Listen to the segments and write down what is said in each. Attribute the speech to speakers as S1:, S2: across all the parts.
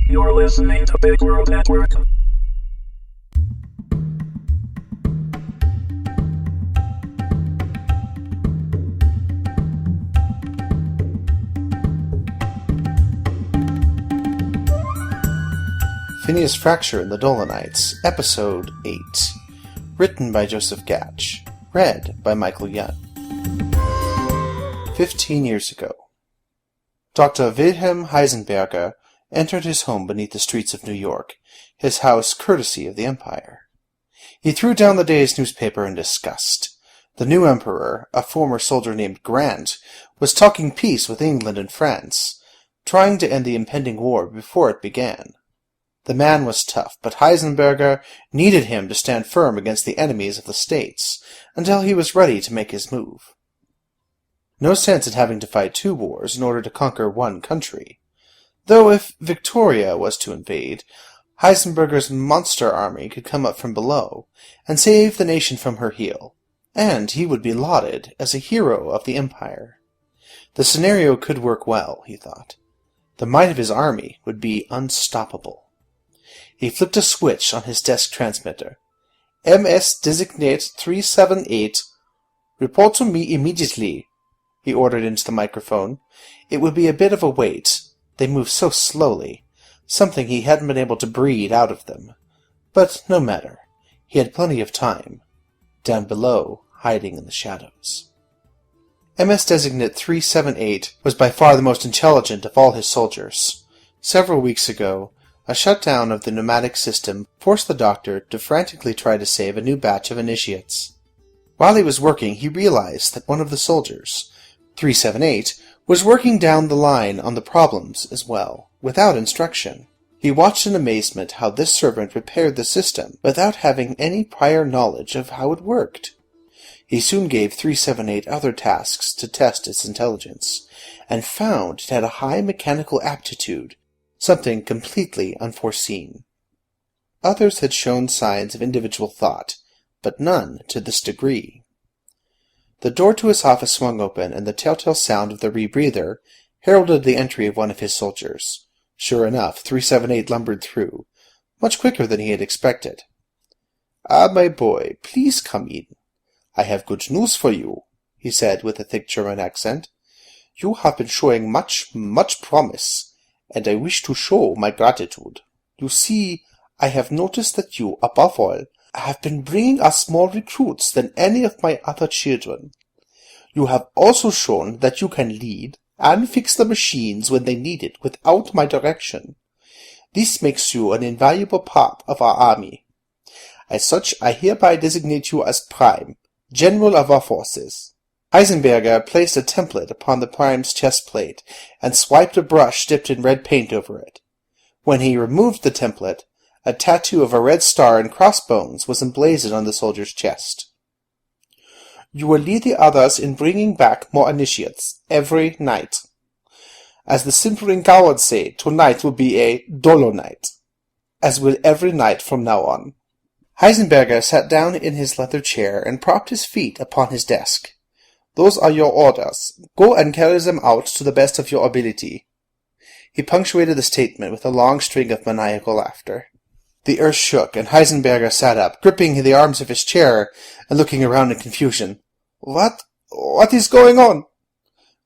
S1: You're listening to Big World Network.
S2: Phineas Frakture in the Dolomites, Episode 8. Written by Joseph Gatch. Read by Michael Young. 15 years ago. Dr. Wilhelm Heisenberger entered his home beneath the streets of New York, his house courtesy of the Empire. He threw down the day's newspaper in disgust. The new emperor, a former soldier named Grant, was talking peace with England and France, trying to end the impending war before it began. The man was tough, but Heisenberger needed him to stand firm against the enemies of the states until he was ready to make his move. No sense in having to fight two wars in order to conquer one country. Though if Victoria was to invade, Heisenberger's monster army could come up from below and save the nation from her heel, and he would be lauded as a hero of the Empire. The scenario could work well, he thought. The might of his army would be unstoppable. He flipped a switch on his desk transmitter. MS Designate 378. Report to me immediately, he ordered into the microphone. It would be a bit of a wait. They moved so slowly, something he hadn't been able to breed out of them. But no matter. He had plenty of time. Down below, hiding in the shadows. MS Designate 378 was by far the most intelligent of all his soldiers. Several weeks ago, a shutdown of the pneumatic system forced the doctor to frantically try to save a new batch of initiates. While he was working, he realized that one of the soldiers, 378, was working down the line on the problems as well, without instruction. He watched in amazement how this servant repaired the system without having any prior knowledge of how it worked. He soon gave 378 other tasks to test its intelligence, and found it had a high mechanical aptitude, something completely unforeseen. Others had shown signs of individual thought, but none to this degree. The door to his office swung open, and the telltale sound of the rebreather heralded the entry of one of his soldiers. Sure enough, 378 lumbered through, much quicker than he had expected. "Ah, my boy, please come in. I have good news for you," he said with a thick German accent. "You have been showing much promise, and I wish to show my gratitude. You see, I have noticed that you, above all, have been bringing us more recruits than any of my other children. You have also shown that you can lead and fix the machines when they need it without my direction. This makes you an invaluable part of our army. As such, I hereby designate you as Prime, General of our forces." Heisenberger placed a template upon the Prime's chest plate and swiped a brush dipped in red paint over it. When he removed the template, a tattoo of a red star and crossbones was emblazoned on the soldier's chest. "You will lead the others in bringing back more initiates every night. As the simpering cowards say, tonight will be a Dolo night, as will every night from now on." Heisenberger sat down in his leather chair and propped his feet upon his desk. "Those are your orders. Go and carry them out to the best of your ability." He punctuated the statement with a long string of maniacal laughter. The earth shook, and Heisenberger sat up, gripping the arms of his chair and looking around in confusion. What is going on?"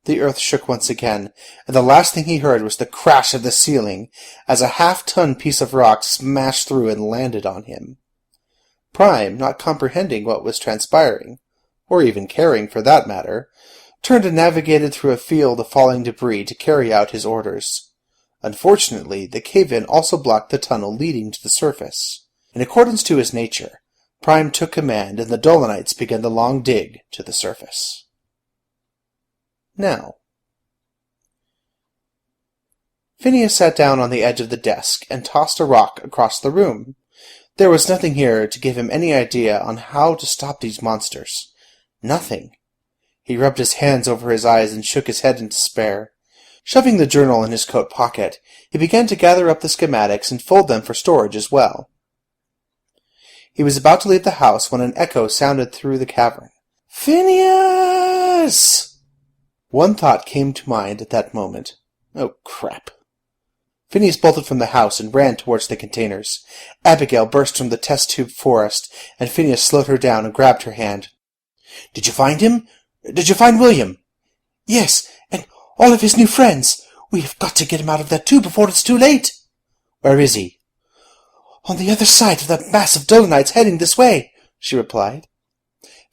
S2: The earth shook once again, and the last thing he heard was the crash of the ceiling as a half-ton piece of rock smashed through and landed on him. Prime, not comprehending what was transpiring, or even caring for that matter, turned and navigated through a field of falling debris to carry out his orders. Unfortunately, the cave-in also blocked the tunnel leading to the surface. In accordance to his nature, Prime took command, and the Dolomites began the long dig to the surface. Now, Phineas sat down on the edge of the desk and tossed a rock across the room. There was nothing here to give him any idea on how to stop these monsters. Nothing. He rubbed his hands over his eyes and shook his head in despair. Shoving the journal in his coat pocket, he began to gather up the schematics and fold them for storage as well. He was about to leave the house when an echo sounded through the cavern. "Phineas!" One thought came to mind at that moment. Oh, crap. Phineas bolted from the house and ran towards the containers. Abigail burst from the test tube forest, and Phineas slowed her down and grabbed her hand. "Did you find him? Did you find William?" "Yes, and all of his new friends. We have got to get him out of that tube before it's too late." "Where is he?" "On the other side of that mass of Dolanites heading this way," she replied.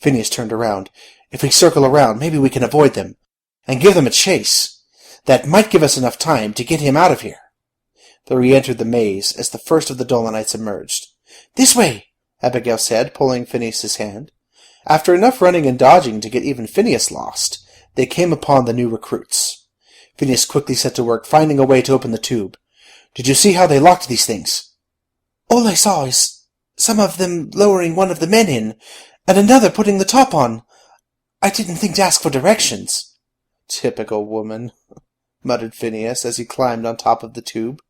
S2: Phineas turned around. "If we circle around, maybe we can avoid them, and give them a chase. That might give us enough time to get him out of here." They re-entered the maze as the first of the Dolanites emerged. "This way," Abigail said, pulling Phineas's hand. After enough running and dodging to get even Phineas lost, they came upon the new recruits. Phineas quickly set to work, finding a way to open the tube. "Did you see how they locked these things?" "All I saw is some of them lowering one of the men in, and another putting the top on. I didn't think to ask for directions." "Typical woman," muttered Phineas as he climbed on top of the tube.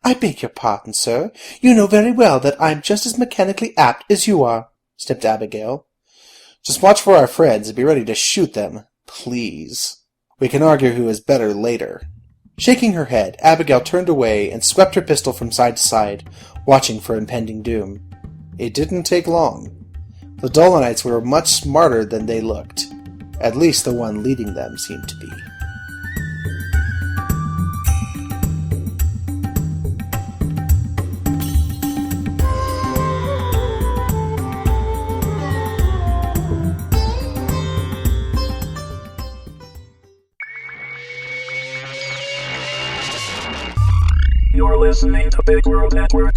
S2: "I beg your pardon, sir. You know very well that I'm just as mechanically apt as you are," sniffed Abigail. "Just watch for our friends and be ready to shoot them, please. We can argue who is better later." Shaking her head, Abigail turned away and swept her pistol from side to side, watching for impending doom. It didn't take long. The Dolanites were much smarter than they looked. At least the one leading them seemed to be.
S1: You're listening to Big World Network.